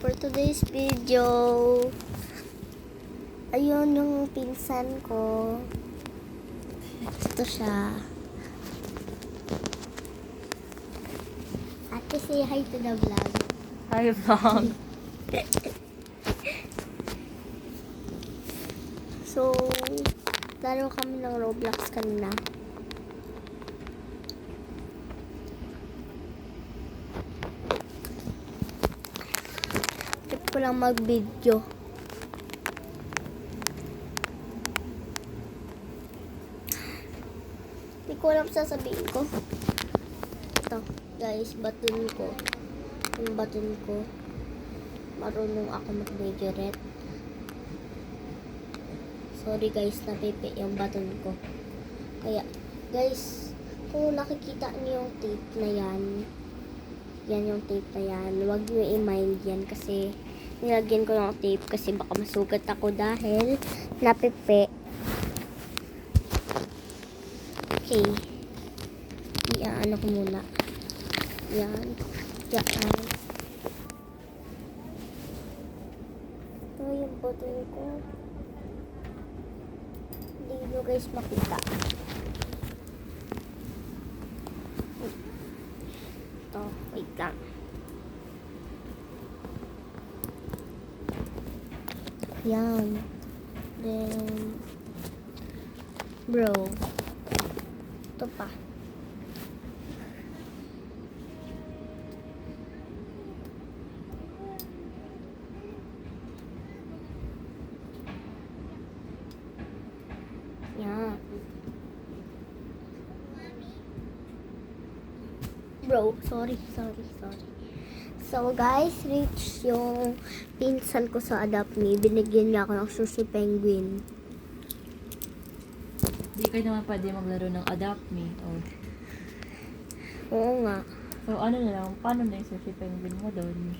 for today's video, ayun yung pinsan ko. Ito siya. Ate, say hi to the vlog. Hi, vlog. So, laro kami ng Roblox kanina. Trip ko lang mag-video. Hindi ko alam sasabihin ko. Ito, guys, button ko. Yung button ko. Marunong ako mag-majorette. Sorry guys, napipi yung button ko. Kaya, guys, kung nakikita niyo yung tape na yan, yan yung tape na yan, huwag niyo i-mind yan kasi nilagyan ko yung tape kasi baka masugat ako dahil napipi. Okay. Iaan ko muna. Yan. Yan. Ito yung button ko. Hindi nyo guys makita. Ito. Wait lang. Yan. Then, bro. Ito pa. Yan. Bro, sorry. So guys, reach yung pinsan ko sa Adopt Me. Binigyan niya ako ng sushi penguin. Di kayo naman pwede maglaro ng Adopt Me. Oh. Oo nga. So, ano na lang, paano na yung sushi penguin mo doon?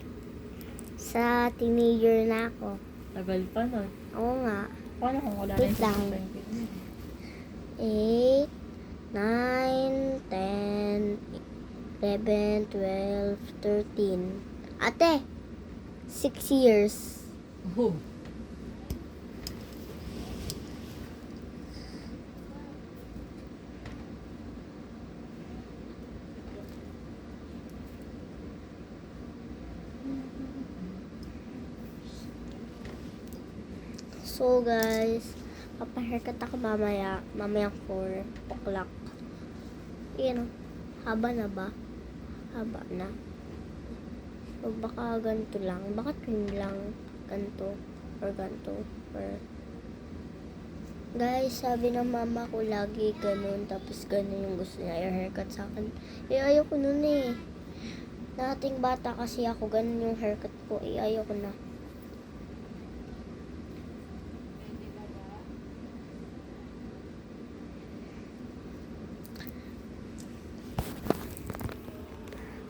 Sa teenager na ako. Tagal pa nun. Oo nga. Paano kung wala na Wait yung sushi lang. penguin mo? 8, 9, 10, 11, 12, 13. Ate! 6 years. Oh. So guys, papahaircut ako mamaya 4 o'clock. Yan o, haba na ba? Haba na. So baka ganito lang, baka trim lang, ganito, or ganito, or... Guys, sabi ng mama ko lagi ganun, tapos ganun yung gusto niya i-haircut sa akin. Eh, ayoko nun eh. Dating bata kasi ako, ganun yung haircut ko, eh, ayoko na.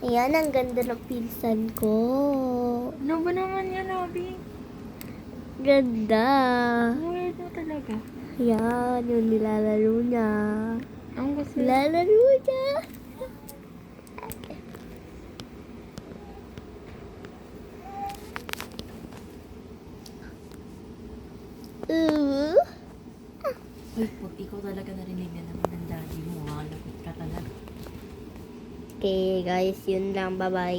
Ayan, ang ganda ng pinsan ko. Ano ba naman yan, Abby? Ganda. Weird mo talaga. Ayan, yung nilalaro niya. Ang gusto. Nilalaro niya. Uy, pag ikaw talaga narinig na naman ng daddy mo, malapit ka talaga. Okay guys, yun lang. Bye-bye.